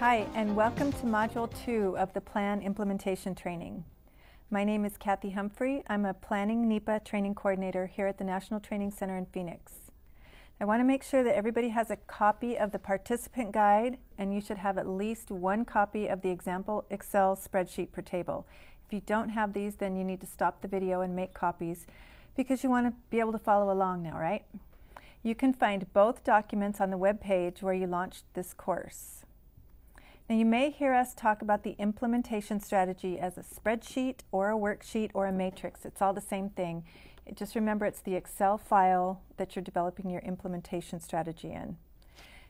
Hi, and welcome to Module 2 of the Plan Implementation Training. My name is Kathy Humphrey. I'm a Planning NEPA Training Coordinator here at the National Training Center in Phoenix. I want to make sure that everybody has a copy of the participant guide, and you should have at least one copy of the example Excel spreadsheet per table. If you don't have these, then you need to stop the video and make copies because you want to be able to follow along now, right? You can find both documents on the web page where you launched this course. Now you may hear us talk about the implementation strategy as a spreadsheet or a worksheet or a matrix. It's all the same thing. Just remember it's the Excel file that you're developing your implementation strategy in.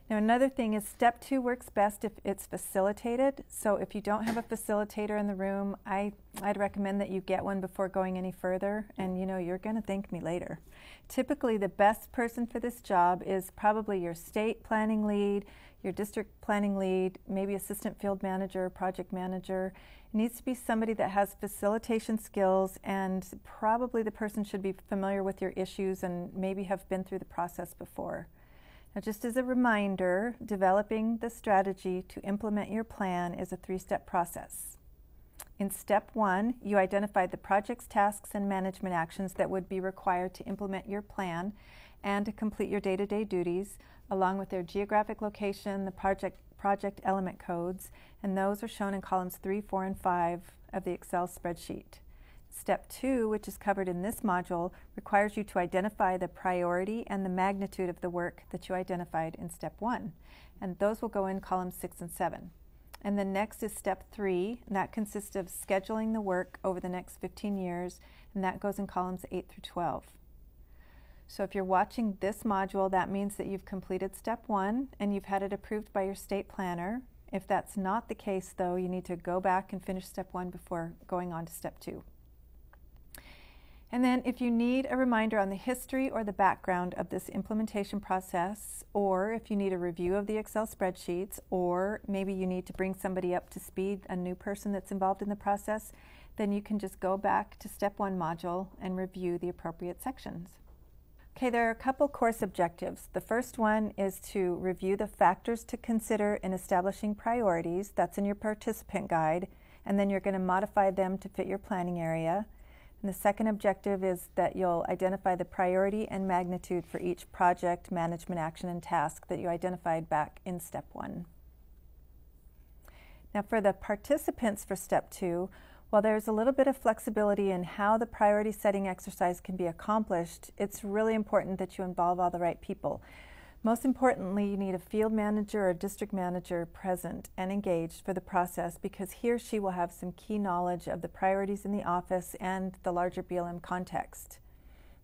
Now another thing is step 2 works best if it's facilitated. So if you don't have a facilitator in the room, I'd recommend that you get one before going any further, and you're going to thank me later. Typically the best person for this job is probably your state planning lead, your district planning lead, maybe assistant field manager, project manager. It needs to be somebody that has facilitation skills, and probably the person should be familiar with your issues and maybe have been through the process before. Now, just as a reminder, developing the strategy to implement your plan is a 3-step process. In step 1, you identified the projects, tasks, and management actions that would be required to implement your plan and to complete your day-to-day duties, along with their geographic location, the project element codes, and those are shown in columns 3, 4, and 5 of the Excel spreadsheet. Step 2, which is covered in this module, requires you to identify the priority and the magnitude of the work that you identified in step 1, and those will go in columns 6 and 7. And then next is step 3, and that consists of scheduling the work over the next 15 years, and that goes in columns 8 through 12. So if you're watching this module, that means that you've completed step 1 and you've had it approved by your state planner. If that's not the case, though, you need to go back and finish step 1 before going on to step 2. And then if you need a reminder on the history or the background of this implementation process, or if you need a review of the Excel spreadsheets, or maybe you need to bring somebody up to speed, a new person that's involved in the process, then you can just go back to step 1 module and review the appropriate sections. Okay, there are a couple course objectives. The first one is to review the factors to consider in establishing priorities. That's in your participant guide, and then you're going to modify them to fit your planning area. And the second objective is that you'll identify the priority and magnitude for each project, management action, and task that you identified back in step 1. Now for the participants for step 2, while there's a little bit of flexibility in how the priority setting exercise can be accomplished, it's really important that you involve all the right people. Most importantly, you need a field manager or district manager present and engaged for the process, because he or she will have some key knowledge of the priorities in the office and the larger BLM context.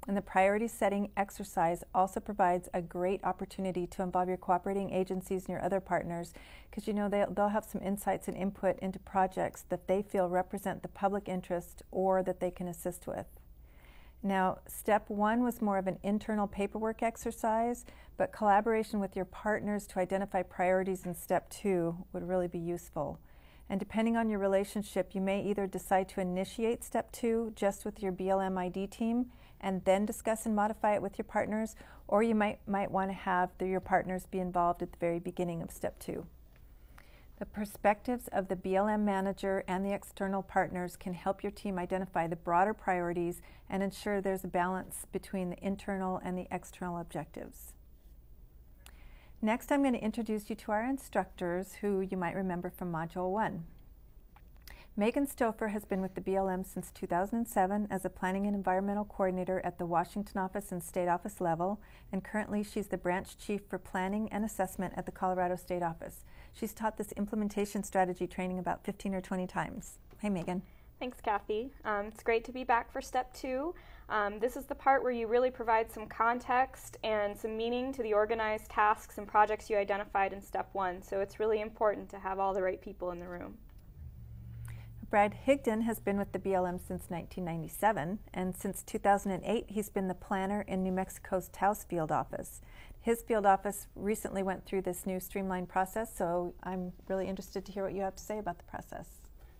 And the priority setting exercise also provides a great opportunity to involve your cooperating agencies and your other partners, because they'll have some insights and input into projects that they feel represent the public interest or that they can assist with. Now, step 1 was more of an internal paperwork exercise, but collaboration with your partners to identify priorities in step 2 would really be useful. And depending on your relationship, you may either decide to initiate step 2 just with your BLM ID team and then discuss and modify it with your partners, or you might want to have your partners be involved at the very beginning of step 2. The perspectives of the BLM manager and the external partners can help your team identify the broader priorities and ensure there's a balance between the internal and the external objectives. Next, I'm going to introduce you to our instructors, who you might remember from Module 1. Megan Stouffer has been with the BLM since 2007 as a Planning and Environmental Coordinator at the Washington office and state office level, and currently she's the Branch Chief for Planning and Assessment at the Colorado State Office. She's taught this implementation strategy training about 15 or 20 times. Hey, Megan. Thanks, Kathy. It's great to be back for step 2. This is the part where you really provide some context and some meaning to the organized tasks and projects you identified in step 1, so it's really important to have all the right people in the room. Brad Higdon has been with the BLM since 1997, and since 2008 he's been the planner in New Mexico's Taos field office. His field office recently went through this new streamlined process, so I'm really interested to hear what you have to say about the process.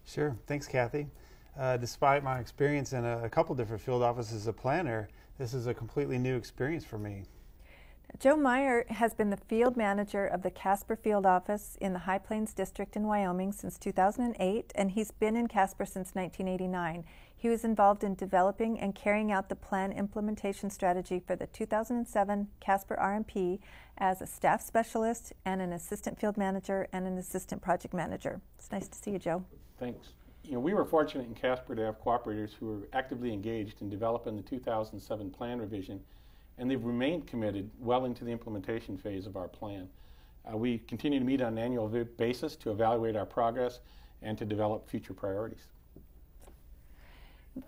Sure. Thanks, Kathy. Despite my experience in a couple different field offices as a planner, this is a completely new experience for me. Joe Meyer has been the field manager of the Casper Field Office in the High Plains District in Wyoming since 2008, and he's been in Casper since 1989. He was involved in developing and carrying out the plan implementation strategy for the 2007 Casper RMP as a staff specialist and an assistant field manager and an assistant project manager. It's nice to see you, Joe. Thanks. We were fortunate in Casper to have cooperators who were actively engaged in developing the 2007 plan revision, and they've remained committed well into the implementation phase of our plan. We continue to meet on an annual basis to evaluate our progress and to develop future priorities.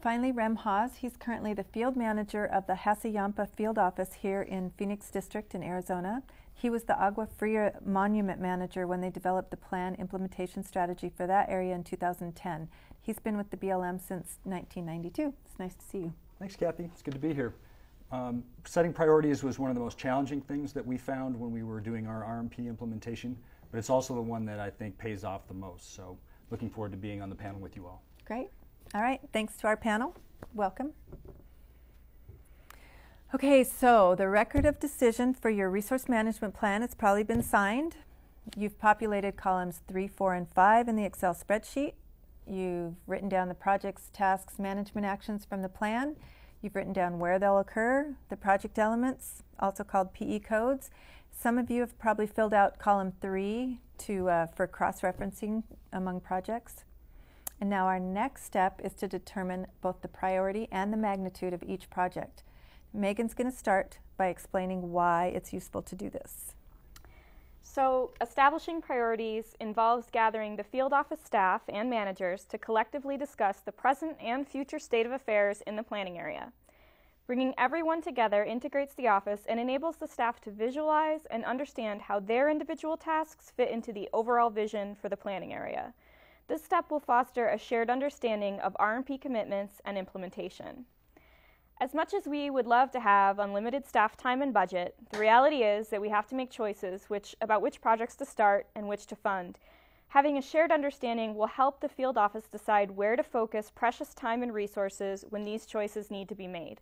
Finally, Rem Haas. He's currently the field manager of the Hassayampa Field Office here in Phoenix District in Arizona. He was the Agua Fria Monument Manager when they developed the plan implementation strategy for that area in 2010. He's been with the BLM since 1992. It's nice to see you. Thanks, Kathy. It's good to be here. Setting priorities was one of the most challenging things that we found when we were doing our RMP implementation, but it's also the one that I think pays off the most. So looking forward to being on the panel with you all. Great. All right, thanks to our panel. Welcome. Okay, so the record of decision for your resource management plan has probably been signed. You've populated columns 3, 4, and 5 in the Excel spreadsheet. You've written down the projects, tasks, management actions from the plan. You've written down where they'll occur, the project elements, also called PE codes. Some of you have probably filled out column 3 for cross-referencing among projects. And now our next step is to determine both the priority and the magnitude of each project. Megan's going to start by explaining why it's useful to do this. So, establishing priorities involves gathering the field office staff and managers to collectively discuss the present and future state of affairs in the planning area. Bringing everyone together integrates the office and enables the staff to visualize and understand how their individual tasks fit into the overall vision for the planning area. This step will foster a shared understanding of RMP commitments and implementation. As much as we would love to have unlimited staff time and budget, the reality is that we have to make choices about which projects to start and which to fund. Having a shared understanding will help the field office decide where to focus precious time and resources when these choices need to be made.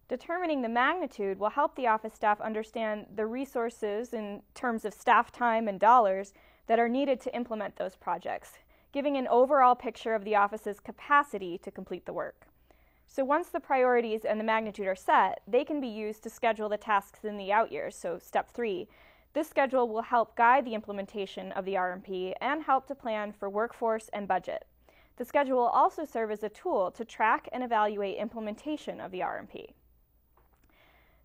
Determining the magnitude will help the office staff understand the resources in terms of staff time and dollars that are needed to implement those projects, giving an overall picture of the office's capacity to complete the work. So once the priorities and the magnitude are set, they can be used to schedule the tasks in the out years, so step 3. This schedule will help guide the implementation of the RMP and help to plan for workforce and budget. The schedule will also serve as a tool to track and evaluate implementation of the RMP.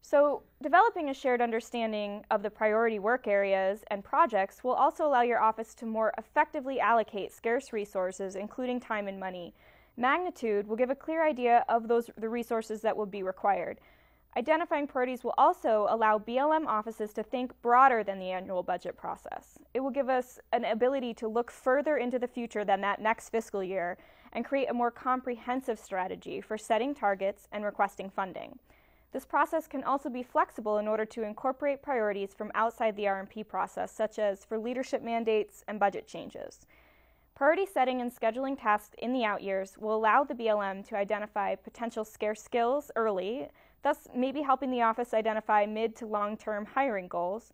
So developing a shared understanding of the priority work areas and projects will also allow your office to more effectively allocate scarce resources, including time and money. Magnitude will give a clear idea of the resources that will be required. Identifying priorities will also allow BLM offices to think broader than the annual budget process. It will give us an ability to look further into the future than that next fiscal year and create a more comprehensive strategy for setting targets and requesting funding. This process can also be flexible in order to incorporate priorities from outside the RMP process, such as for leadership mandates and budget changes. Priority setting and scheduling tasks in the out years will allow the BLM to identify potential scarce skills early, thus maybe helping the office identify mid to long-term hiring goals.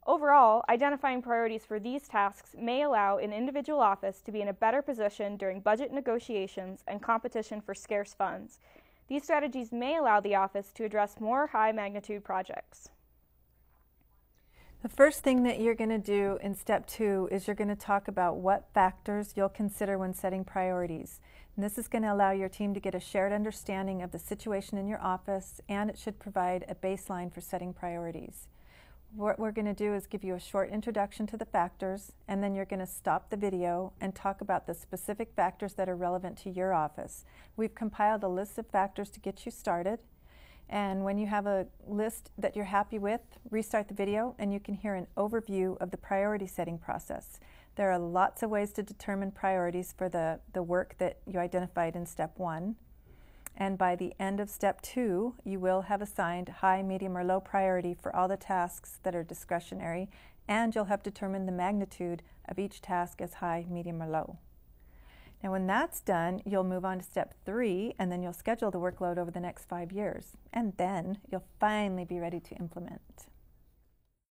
Overall, identifying priorities for these tasks may allow an individual office to be in a better position during budget negotiations and competition for scarce funds. These strategies may allow the office to address more high-magnitude projects. The first thing that you're going to do in step 2 is you're going to talk about what factors you'll consider when setting priorities. And this is going to allow your team to get a shared understanding of the situation in your office, and it should provide a baseline for setting priorities. What we're going to do is give you a short introduction to the factors, and then you're going to stop the video and talk about the specific factors that are relevant to your office. We've compiled a list of factors to get you started, and when you have a list that you're happy with, restart the video and you can hear an overview of the priority setting process. There are lots of ways to determine priorities for the work that you identified in step 1. And by the end of step 2, you will have assigned high, medium, or low priority for all the tasks that are discretionary, and you'll have determined the magnitude of each task as high, medium, or low. Now when that's done, you'll move on to step 3, and then you'll schedule the workload over the next 5 years. And then you'll finally be ready to implement.